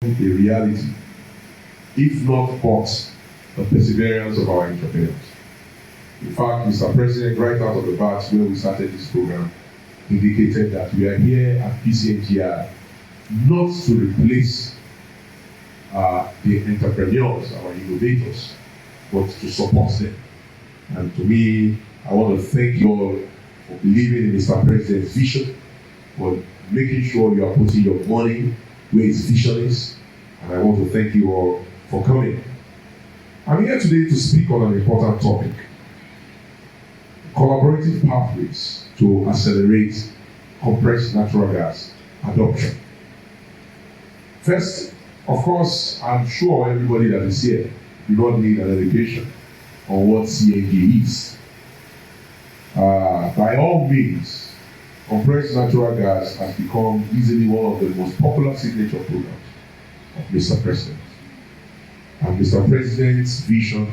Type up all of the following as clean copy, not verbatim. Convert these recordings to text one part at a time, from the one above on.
a reality, if not but the perseverance of our entrepreneurs. In fact, Mr. President, right out of the bat where we started this program, indicated that we are here at PCNGI not to replace the entrepreneurs, our innovators, but to support them. And to me, I want to thank you all for believing in Mr. President's vision, for making sure you are putting your money where his vision is. And I want to thank you all for coming. I'm here today to speak on an important topic: collaborative pathways to accelerate compressed natural gas adoption. First, of course, I'm sure everybody that is here do not need an education on what CNG is. By all means, compressed natural gas has become easily one of the most popular signature programs of Mr. President. And Mr. President's vision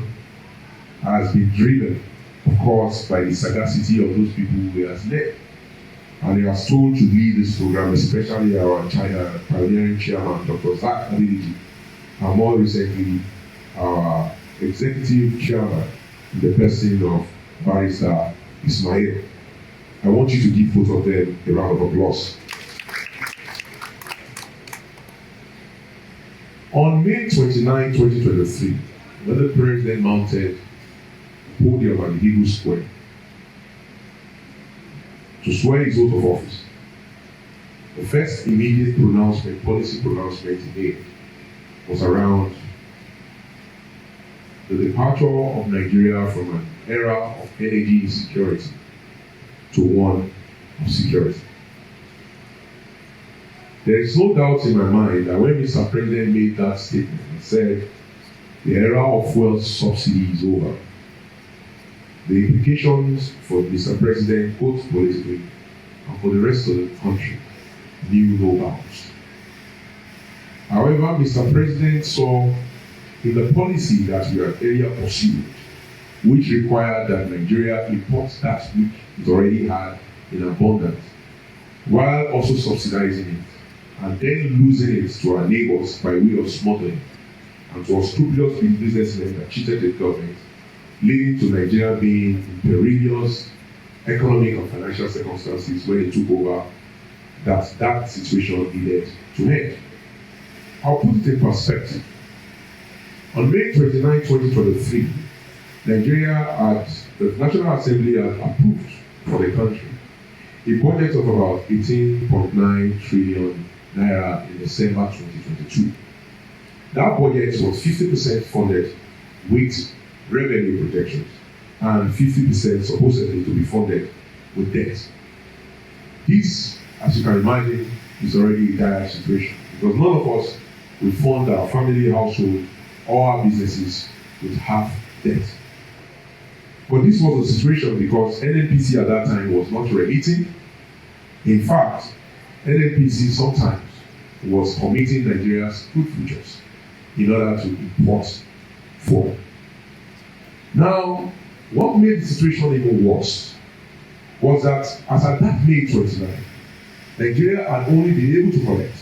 has been driven, of course, by the sagacity of those people who he has led. And he has told to lead this program, especially our pioneering chairman, Dr. Zach Adiliji, and more recently, our executive chairman, in the person of Barrister Ismail. I want you to give both of them a round of applause. On May 29, 2023, when the President mounted the podium at the Hebrew Square to swear his oath of office, the first immediate policy pronouncement he made was around the departure of Nigeria from an era of energy insecurity to one of security. There is no doubt in my mind that when Mr. President made that statement and said the era of fuel subsidy is over, the implications for Mr. President, both politically and for the rest of the country, knew no bounds. However, Mr. President saw in the policy that we had earlier pursued, which required that Nigeria import that which it already had in abundance, while also subsidizing it, and then losing it to our neighbors by way of smuggling, and to unscrupulous businessmen that cheated the government, leading to Nigeria being in perilous economic and financial circumstances when it took over, that situation needed to end. I'll put it in perspective. On May 29, 2023, the National Assembly had approved for the country a budget of about 18.9 trillion naira in December 2022. That budget was 50% funded with revenue projections and 50% supposedly to be funded with debt. This, as you can imagine, is already a dire situation because none of us will fund our family, household, or our businesses with half debt. But this was a situation because NNPC at that time was not relating. In fact, NNPC sometimes was committing Nigeria's food futures in order to import fuel. Now, what made the situation even worse was that as at that May 29, Nigeria had only been able to collect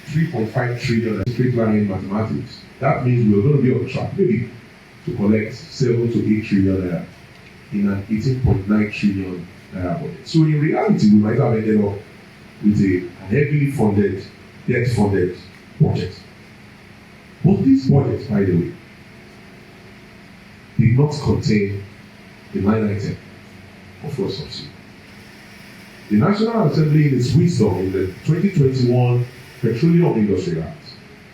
3.5 trillion straight line mathematics. That means we were going to be on track maybe to collect 7 to 8 trillion naira in an 18.9 trillion naira budget. So in reality, we might have ended up with a heavily funded, debt-funded budget. But this budget, by the way, did not contain the line item of fuel subsidy. The National Assembly, in its wisdom, in the 2021 Petroleum Industry Act,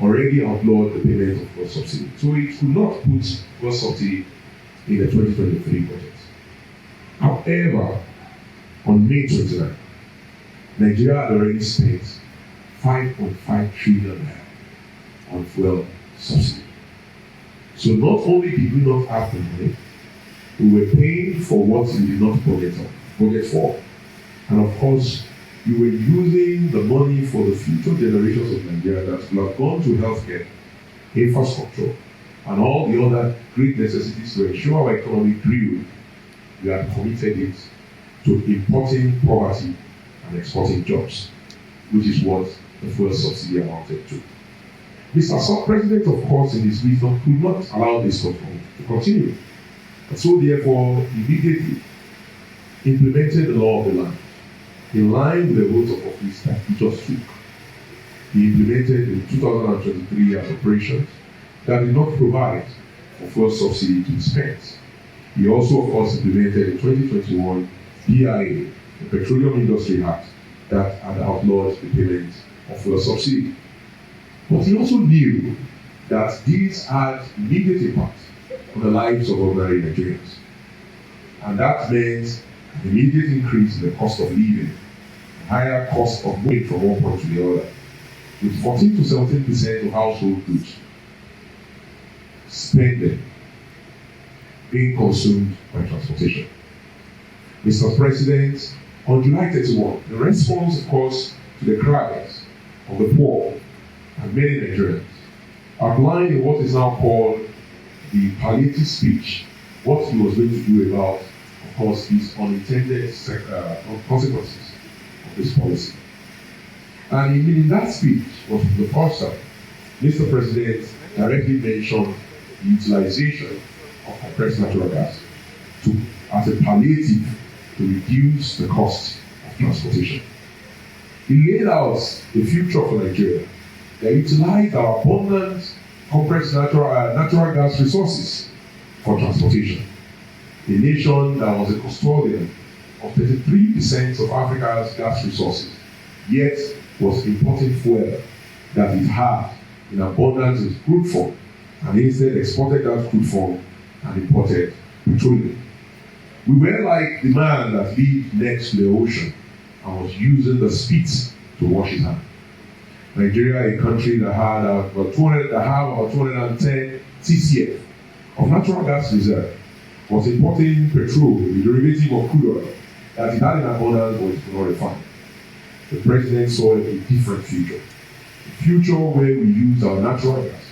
already outlawed the payment of fuel subsidy. So it could not put fuel subsidy in the 2023 budget. However, on May 29, Nigeria had already spent 5.5 trillion naira on fuel subsidy. So not only did we not have the money, we were paying for what we did not budget for. And of course, you were using the money for the future generations of Nigeria that will have gone to healthcare, infrastructure, and all the other great necessities to ensure our economy grew. We had committed it to importing poverty and exporting jobs, which is what the fuel subsidy amounted to. Mr. President, of course, in his wisdom, could not allow this to continue. And so, therefore, immediately implemented the law of the land in line with the oath of office that he just took. He implemented in 2023 appropriations that did not provide for fuel subsidy to be spent. He also, of course, implemented in 2021 PIA, the Petroleum Industry Act, that had outlawed the payment of fuel subsidy. But he also knew that these had immediate impact on the lives of ordinary Nigerians. And that meant an immediate increase in the cost of living, a higher cost of moving from one point to the other, with 14 to 17% of household goods spending being consumed by transportation. Mr. President, on July 31, in response, of course, to the cries of the poor and many Nigerians, outlined in what is now called the palliative speech, what he was going to do about, of course, these unintended consequences of this policy. And in that speech was the first time Mr. President directly mentioned the utilization of compressed natural gas as a palliative to reduce the cost of transportation. He laid out the future for Nigeria that utilized our abundant compressed natural gas resources for transportation. A nation that was a custodian of 33% of Africa's gas resources, yet was importing fuel that it had in abundance in crude form, and instead exported that crude form and imported petroleum. We were like the man that lived next to the ocean and was using the spit to wash his hands. Nigeria, a country that had about 210 TCF of natural gas reserve, was importing petrol, the derivative of crude oil, that it had in abundance but it could not refine. The president saw a different future. A future where we use our natural gas,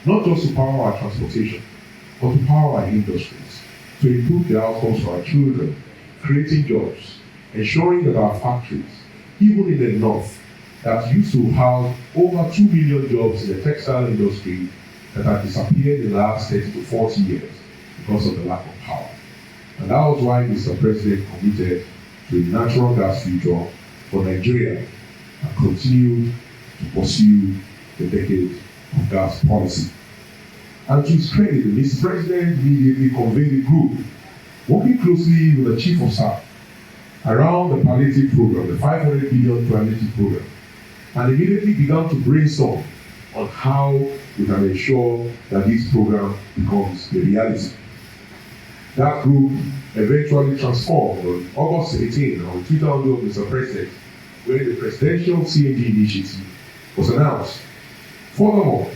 not just to power our transportation, but to power our industries, to improve the outcomes for our children, creating jobs, ensuring that our factories, even in the north, that used to have over 2 million jobs in the textile industry that have disappeared in the last 30 to 40 years because of the lack of power. And that was why Mr. President committed to a natural gas future for Nigeria and continued to pursue the decade of gas policy. And to his credit, Mr. President immediately convened a group working closely with the Chief of Staff around the palliative program, the 500 billion palliative program, and immediately began to brainstorm on how we can ensure that this program becomes a reality. That group eventually transformed on August 18 on Twitter handle of Mr. President, where the presidential CNG initiative was announced. Furthermore,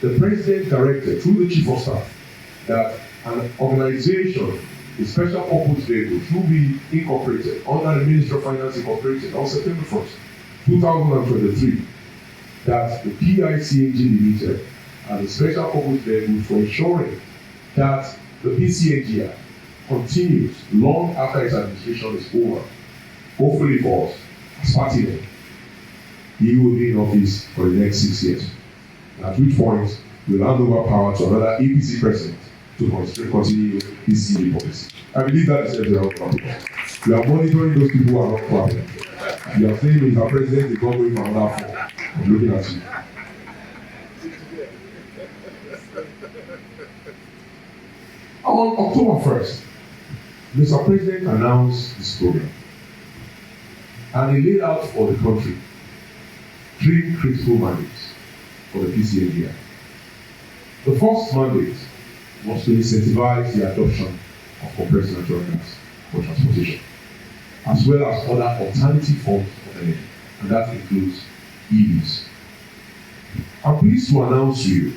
the President directed through the Chief of Staff that an organization, a special purpose vehicle, will be incorporated under the Ministry of Finance Incorporated on September 1st, 2023, that the PCNGI Limited and the special purpose vehicle for ensuring that the PCNGI continues long after its administration is over. Hopefully for us, as party leader, he will be in office for the next 6 years. At which point, we'll hand over power to another APC president to continue his CNG policy. I believe that is the wrong problem. We are monitoring those people who are not clapping. You are saying Mr. President is not going for another form. I'm looking at you. On October 1st, Mr. President announced this program. And he laid out for the country 3 critical mandates for the PCNGI. The first mandate was to incentivize the adoption of compressed natural gas for transportation, as well as other alternative forms of energy, and that includes EVs. I'm pleased to announce to you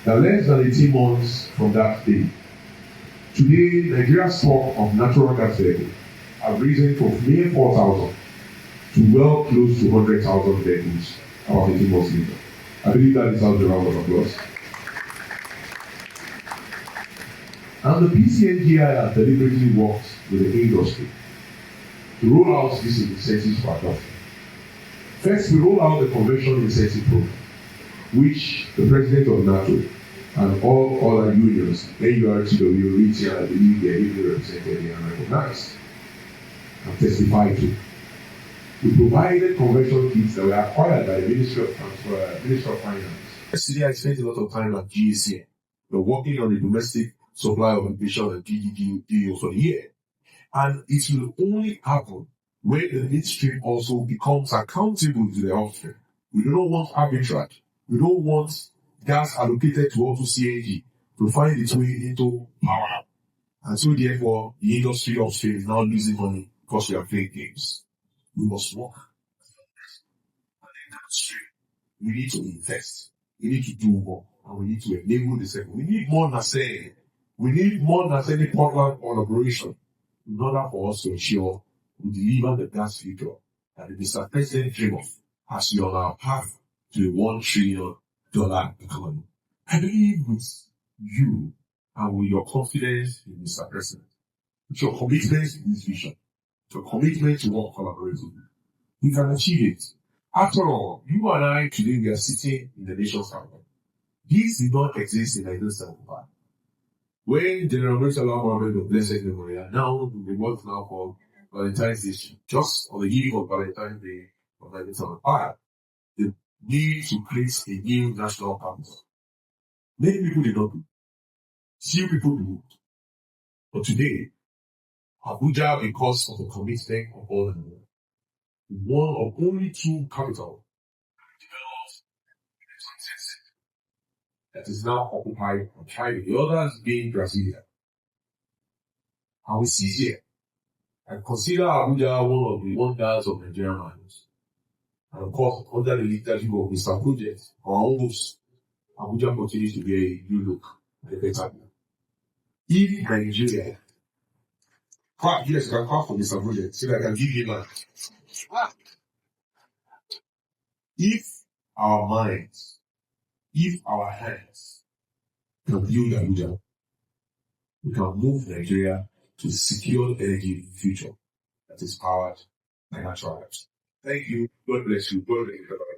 that less than 18 months from that day, today Nigeria's stock of natural gas vehicles have risen from mere 4,000 to well close to 100,000 vehicles about 18 months later. I believe that deserves a round of applause. And the PCNGI has deliberately worked with the industry to roll out these incentives for adoption. First, we roll out the conventional incentive program, which the president of NATO and all other unions, NURTW, RITI, and I believe they are even represented and recognized and testified to. We provided conversion kits that were acquired by the Ministry of Finance. Yesterday, I spent a lot of time at GSA. We're working on the domestic supply of inflation and PDD for the year. And it will only happen when the ministry also becomes accountable to the offering. We do not want arbitrage. We don't want gas allocated to auto CNG to find its way into power. And so therefore, the industry upstream is now losing money because we are playing games. We must work. And in that stream, we need to invest. We need to do more. And we need to enable the sector. We need more NASENI. We need more NASENI-Portland collaboration in order for us to ensure we deliver the gas future that the Mr. President dream of as we are on our path to a $1 trillion economy. I believe with you and with your confidence in Mr. President, with your commitment in this vision, your commitment to work collaboratively, we can achieve it. After all, you and I today, we are sitting in the nation's capital. This did not exist in 1975. When General Murtala Mohammed of blessed memory, now the world now called Valentine's Day, just on the eve of Valentine's Day of 1975, the need to create a new national capital. Many people did not do. Few people do. But today, Abuja, because of the commitment of all the world, one of only two capitals that is now occupied and thriving, the others being Brasilia. And we see here and consider Abuja one of the wonders of Nigerian minds. And of course, under the leadership of Mr. Project, or almost, Abuja continues to be a new look and a better view. In Nigeria, yes, I can clap for Mr. Project so that I can give him a. If our minds, if our hands can build Abuja, we can move Nigeria to a secure energy future that is powered by natural gas. Thank you. God bless you. God bless you.